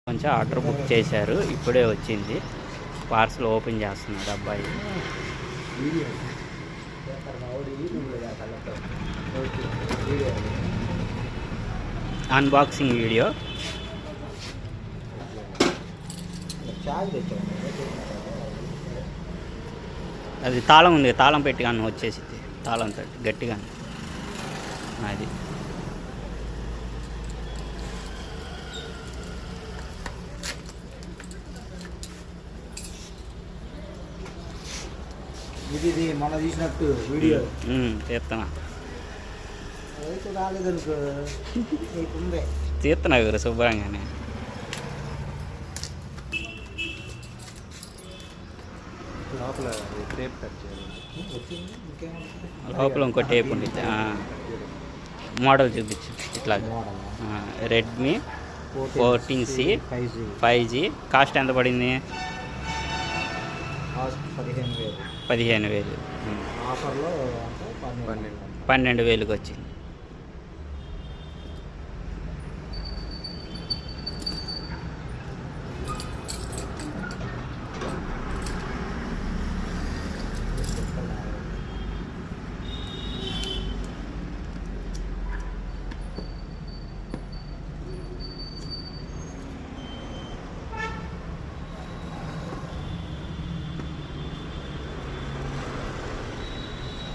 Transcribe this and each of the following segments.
కొంచెం order book చేశారు, ఇప్పుడే వచ్చింది. పార్సల్ ఓపెన్ చేస్తున్నాడు అబ్బాయి. Unboxing video. అది తాళం ఉంది, తాళం పెట్టి కానీ వచ్చేసింది, తాళం తట్టి గట్టిగా అది. ఇది మన తీసినట్టు వీడియో తీస్తున్నా, రాలేదనుకో తీస్తున్నా కదా శుభ్రంగానే. లోపల ఇంకో టేప్ ఉంది, మోడల్ చూపించు. ఇట్లా రెడ్మీ 14C 5G. కాస్ట్ ఎంత పడింది? 15,000. 12,000కి వచ్చింది.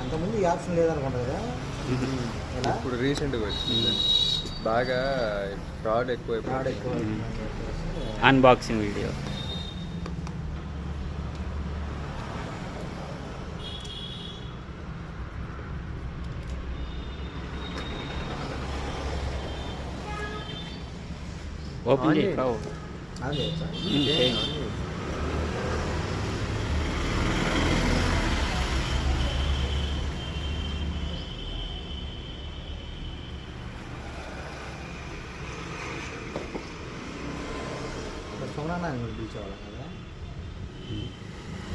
అంతకుముందు ఈ ఆప్షన్ లేదనుకుంటా కదా, ఇప్పుడు రీసెంట్గా వచ్చింది. బాగా ఫ్రాడ్ ఎక్కువ. Unboxing video. ఓపెన్ చేయి.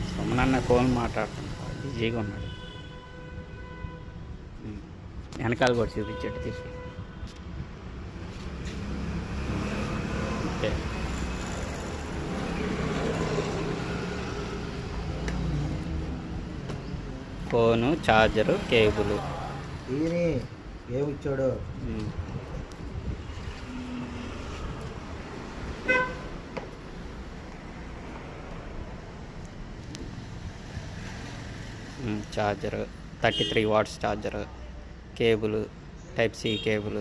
సోమనాన్న ఫోన్ మాట్లాడుతున్నాడు, బిజీగా ఉన్నాడు. వెనకాల కూడా చూపించాడు తీసి. Okay, phone, charger, cable. ఏమిచ్చాడు? Charger 33 watts charger, cable, type C cable,